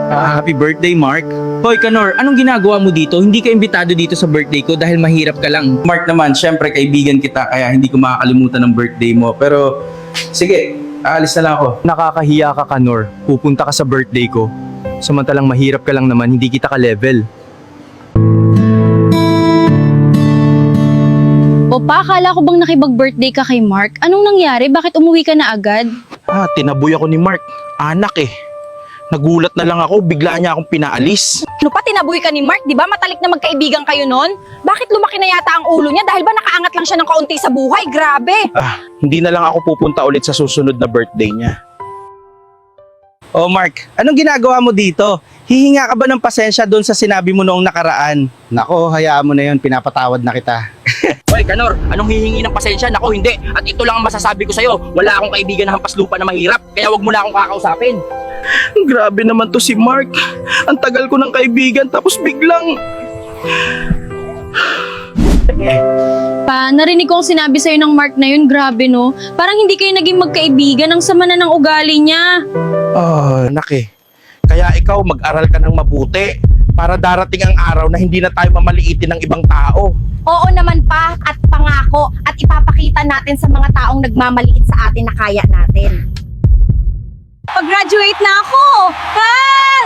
Happy birthday, Mark. Hoy, Kanor, anong ginagawa mo dito? Hindi ka imbitado dito sa birthday ko dahil mahirap ka lang. Mark naman, syempre kaibigan kita kaya hindi ko makakalimutan ng birthday mo. Pero, sige, aalis na lang ako. Nakakahiya ka, Kanor. Pupunta ka sa birthday ko. Samantalang mahirap ka lang naman, hindi kita ka-level. Opa, akala ko bang nakibag-birthday ka kay Mark? Anong nangyari? Bakit umuwi ka na agad? Tinaboy ako ni Mark. Anak eh. Nagulat na lang ako, bigla niya akong pinaalis. Ano pa, tinaboy ka ni Mark, di ba? Matalik na magkaibigan kayo nun? Bakit lumaki na yata ang ulo niya? Dahil ba nakaangat lang siya ng kaunti sa buhay? Grabe! Hindi na lang ako pupunta ulit sa susunod na birthday niya. Oh, Mark, anong ginagawa mo dito? Hihinga ka ba ng pasensya doon sa sinabi mo noong nakaraan? Nako, hayaan mo na yun, pinapatawad na kita. Hoy, Kanor, anong hihingi ng pasensya? Nako, hindi. At ito lang ang masasabi ko sa'yo. Wala akong kaibigan na hampas lupa na mahirap, kaya wag mo na akong kakausapin. Grabe naman to si Mark. Ang tagal ko ng kaibigan, tapos biglang... Pa, narinig ko ang sinabi sa'yo ng Mark na yun. Grabe, no? Parang hindi kayo naging magkaibigan. Ang sama na ng ugali niya. Anak eh. Kaya ikaw, mag-aral ka ng mabuti para darating ang araw na hindi na tayo mamaliitin ng ibang tao. Oo naman pa, at pangako, at ipapakita natin sa mga taong nagmamaliit sa atin na kaya natin. Pag-graduate na ako!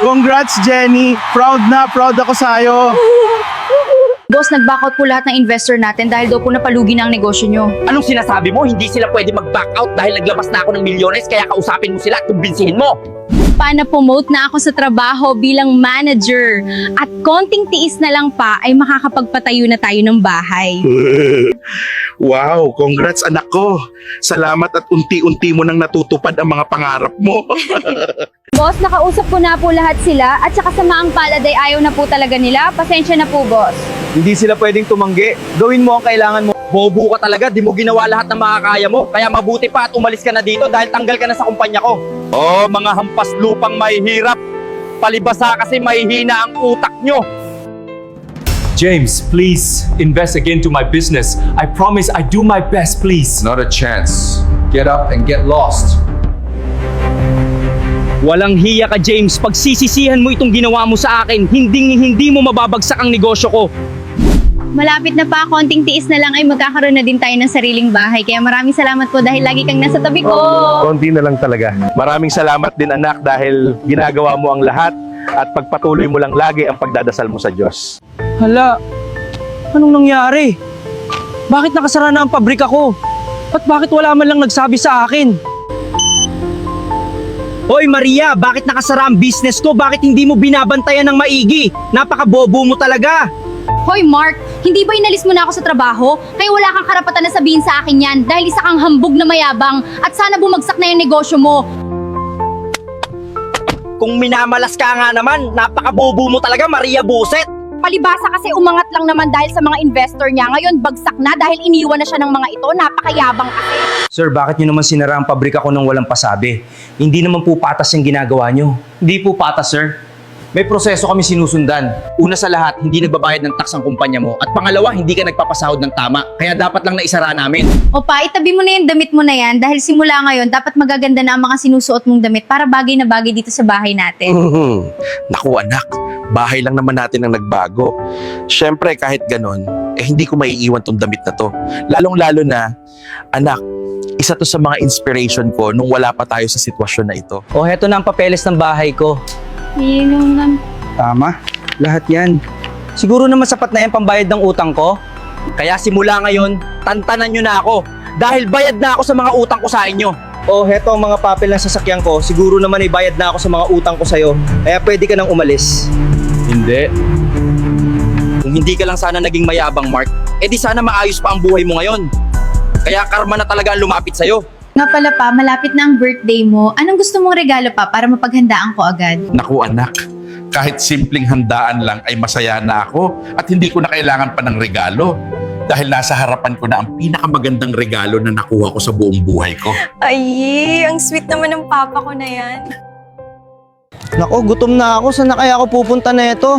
Congrats, Jenny! Proud na proud ako sa'yo! Boss, nag-back out po lahat ng investor natin dahil daw po napalugi na ang negosyo nyo. Anong sinasabi mo? Hindi sila pwede mag-back out dahil naglabas na ako ng milyones, kaya kausapin mo sila at kumbinsihin mo. Pa-promote na ako sa trabaho bilang manager. At konting tiis na lang pa ay makakapagpatayo na tayo ng bahay. Wow, congrats anak ko. Salamat at unti-unti mo nang natutupad ang mga pangarap mo. Boss, nakausap ko na po lahat sila at saka sa maang palad ay ayaw na po talaga nila. Pasensya na po, boss. Hindi sila pwedeng tumanggi. Gawin mo ang kailangan mo. Bobo ka talaga, di mo ginawa lahat ng makakaya mo. Kaya mabuti pa at umalis ka na dito dahil tanggal ka na sa kumpanya ko. Oh, mga hampas lupang mahihirap. Palibasa kasi mahihina ang utak nyo. James, please invest again to my business. I promise I do my best, please. Not a chance. Get up and get lost. Walang hiya ka, James. Pagsisisihan mo itong ginawa mo sa akin, hindi mo mababagsak ang negosyo ko. Malapit na pa, konting tiis na lang ay magkakaroon na din tayo ng sariling bahay. Kaya maraming salamat po dahil lagi kang nasa tabi ko. Konti na lang talaga. Maraming salamat din anak dahil ginagawa mo ang lahat at pagpatuloy mo lang lagi ang pagdadasal mo sa Diyos. Hala, anong nangyari? Bakit nakasara na ang pabrika ko? At bakit wala man lang nagsabi sa akin? Hoy Maria, bakit nakasara ang business ko? Bakit hindi mo binabantayan ng maigi? Napakabobo mo talaga! Hoy Mark, hindi ba inalis mo na ako sa trabaho? Kaya wala kang karapatan na sabihin sa akin yan dahil isa kang hambog na mayabang at sana bumagsak na yung negosyo mo. Kung minamalas ka nga naman, napakabobo mo talaga, Maria Buset! Palibasa kasi umangat lang naman dahil sa mga investor niya. Ngayon, bagsak na dahil iniwan na siya ng mga ito. Napakayabang kasi. Sir, bakit nyo naman sinara ang pabrika ko nang walang pasabi? Hindi naman po patas yung ginagawa nyo. Hindi po patas, sir. May proseso kami sinusundan. Una sa lahat, hindi nagbabayad ng tax ang kumpanya mo. At pangalawa, hindi ka nagpapasahod ng tama. Kaya dapat lang naisara namin. Opa, itabi mo na yung damit mo na yan dahil simula ngayon dapat magaganda na ang mga sinusuot mong damit para bagay na bagay dito sa bahay natin. Naku anak, bahay lang naman natin ang nagbago. Siyempre kahit ganon, hindi ko maiiwan tong damit na to. Lalong-lalo na, anak, isa to sa mga inspiration ko nung wala pa tayo sa sitwasyon na ito. O, heto na ang papeles ng bahay ko. Tama, lahat yan. Siguro naman sapat na yung pambayad ng utang ko. Kaya simula ngayon, tantanan nyo na ako. Dahil bayad na ako sa mga utang ko sa inyo. O, heto ang mga papel ng sasakyan ko. Siguro naman ay bayad na ako sa mga utang ko sa'yo. Kaya pwede ka nang umalis. Hindi. Kung hindi ka lang sana naging mayabang, Mark, edi sana maayos pa ang buhay mo ngayon. Kaya karma na talaga ang lumapit sa'yo. Nga pala pa, malapit na ang birthday mo. Anong gusto mong regalo pa para mapaghandaan ko agad? Naku anak, kahit simpleng handaan lang ay masaya na ako at hindi ko na kailangan pa ng regalo. Dahil nasa harapan ko na ang pinakamagandang regalo na nakuha ko sa buong buhay ko. Ay, ang sweet naman ng papa ko na yan. Nako, gutom na ako. Saan na kaya ako pupunta na ito?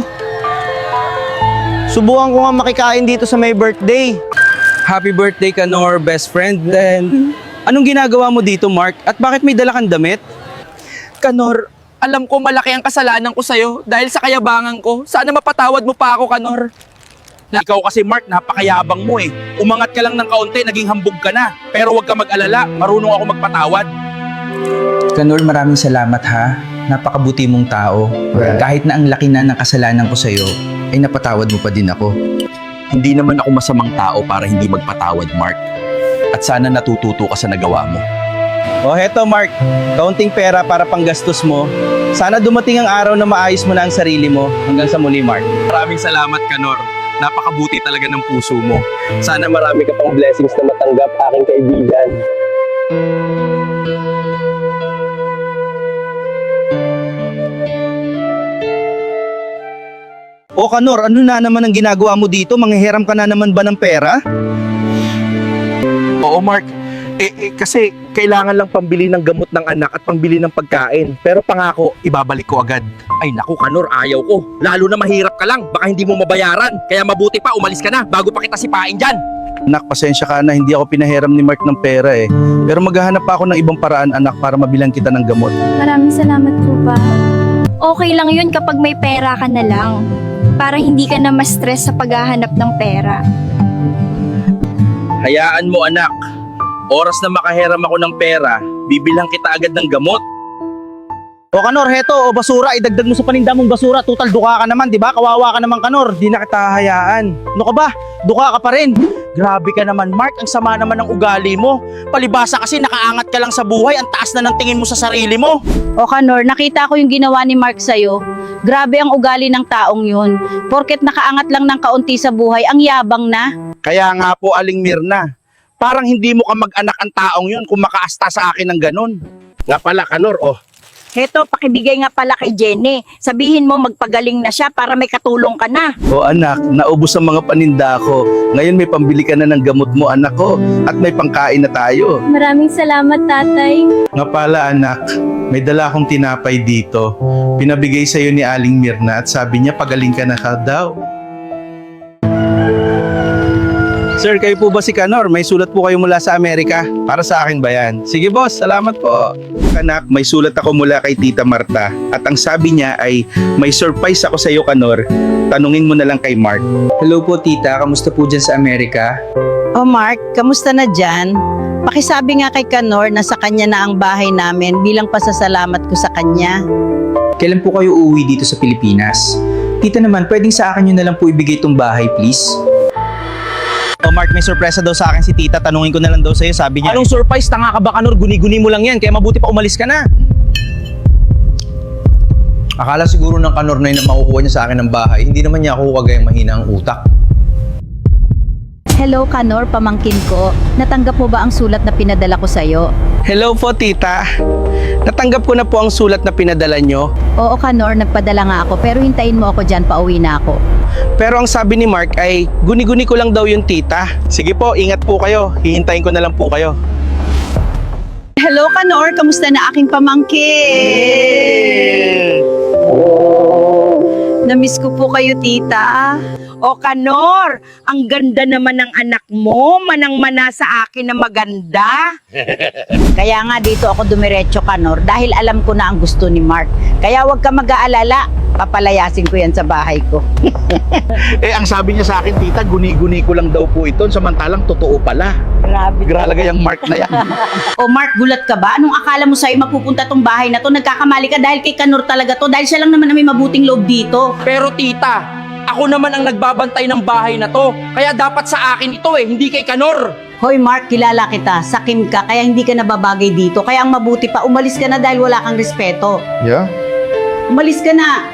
Subukan ko nga makikain dito sa may birthday. Happy birthday, Kanor, best friend. Then, anong ginagawa mo dito, Mark? At bakit may dala kang damit? Kanor, Alam ko malaki ang kasalanan ko sa'yo dahil sa kayabangan ko. Sana mapatawad mo pa ako, Kanor. Ikaw kasi Mark, napakayabang mo eh. Umangat ka lang ng kaunti, naging hambog ka na. Pero huwag ka mag-alala, marunong ako magpatawad. Kanor, maraming salamat ha. Napakabuti mong tao. Kahit na ang laki na ng kasalanan ko sa'yo, ay napatawad mo pa din ako. Hindi naman ako masamang tao para hindi magpatawad, Mark. At sana natututo ka sa nagawa mo. O heto Mark, kaunting pera para panggastos mo. Sana dumating ang araw na maayos mo na ang sarili mo. Hanggang sa muli, Mark. Maraming salamat, Kanor. Napakabuti talaga ng puso mo. Sana marami ka pang blessings na matanggap, aking kaibigan. O Kanor, ano na naman ang ginagawa mo dito? Manghihiram ka na naman ba ng pera? Oo, Mark. Kasi kailangan lang pambili ng gamot ng anak at pambili ng pagkain. Pero pangako, ibabalik ko agad. Ay naku, Kanor, ayaw ko. Lalo na mahirap ka lang, baka hindi mo mabayaran. Kaya mabuti pa, umalis ka na bago pa kita sipain dyan. Anak, pasensya ka na, hindi ako pinahiram ni Mark ng pera eh. Pero maghahanap pa ako ng ibang paraan, anak, para mabilang kita ng gamot. Maraming salamat po pa. Okay lang yun kapag may pera ka na lang. Para hindi ka na ma-stress sa paghahanap ng pera. Hayaan mo, anak. Oras na makahiram ako ng pera, bibilang kita agad ng gamot. O Kanor, heto, o basura, idagdag mo sa paninda mong basura. Total, duka ka naman, di ba? Kawawa ka naman, Kanor. Di na kita hayaan. Ano ka ba? Duka ka pa rin. Grabe ka naman, Mark. Ang sama naman ng ugali mo. Palibasa kasi nakaangat ka lang sa buhay. Ang taas na ng tingin mo sa sarili mo. O Kanor, nakita ko yung ginawa ni Mark sa'yo. Grabe ang ugali ng taong yun. Porket nakaangat lang ng kaunti sa buhay, ang yabang na. Kaya nga po, Aling Mirna, parang hindi mo ka mag-anak ang taong yun kung makaasta sa akin ng ganun. Nga pala, Kanor, oh. Heto, pakibigay nga pala kay Jenny. Sabihin mo magpagaling na siya para may katulong ka na. O anak, naubos ang mga paninda ko. Ngayon may pambili ka na ng gamot mo, anak ko. At may pangkain na tayo. Maraming salamat, tatay. Nga pala, anak, may dala akong tinapay dito. Pinabigay sa'yo ni Aling Mirna at sabi niya pagaling ka na ka daw. Sir, kayo po ba si Kanor? May sulat po kayo mula sa Amerika. Para sa akin ba yan? Sige boss, salamat po. Anak, may sulat ako mula kay Tita Marta. At ang sabi niya ay, may surprise ako sa iyo, Kanor. Tanungin mo na lang kay Mark. Hello po tita, kamusta po dyan sa Amerika? O Mark, kamusta na dyan? Pakisabi nga kay Kanor na sa kanya na ang bahay namin bilang pasasalamat ko sa kanya. Kailan po kayo uuwi dito sa Pilipinas? Tita naman, pwedeng sa akin nyo na lang po ibigay itong bahay, please? O Mark, may sorpresa daw sa akin si Tita. Tanungin ko na lang daw sa'yo, sabi niya. Anong surprise? Tanga ka ba, Kanor? Guni-guni mo lang yan, kaya mabuti pa umalis ka na. Akala siguro ng Kanor na yun na makukuha niya sa akin ng bahay. Hindi naman niya ako kagayang mahina ang utak. Hello Kanor, pamangkin ko. Natanggap mo ba ang sulat na pinadala ko sa'yo? Hello po, Tita. Natanggap ko na po ang sulat na pinadala nyo. Oo Kanor, nagpadala nga ako pero hintayin mo ako dyan, pauwi na ako. Pero ang sabi ni Mark ay, guni-guni ko lang daw yung tita. Sige po, ingat po kayo. Hihintayin ko na lang po kayo. Hello Kanor, kamusta na aking pamangkin? Namiss ko po kayo, tita. O Kanor, ang ganda naman ng anak mo, manang-mana sa akin na maganda. Kaya nga dito ako dumiretso, Kanor, dahil alam ko na ang gusto ni Mark. Kaya huwag ka mag-aalala, papalayasin ko yan sa bahay ko. Ang sabi niya sa akin, Tita, guni-guni ko lang daw po ito. Samantalang totoo pala. Grabe. Grabe yung Mark na yan. O Mark, gulat ka ba? Anong akala mo sa'yo mapupunta tong bahay na to? Nagkakamali ka dahil kay Kanor talaga to. Dahil siya lang naman na may mabuting loob dito. Pero tita, ako naman ang nagbabantay ng bahay na to. Kaya dapat sa akin ito hindi kay Kanor. Hoy Mark, kilala kita, sakim ka, kaya hindi ka nababagay dito. Kaya ang mabuti pa, umalis ka na dahil wala kang respeto. Yeah? Umalis ka na.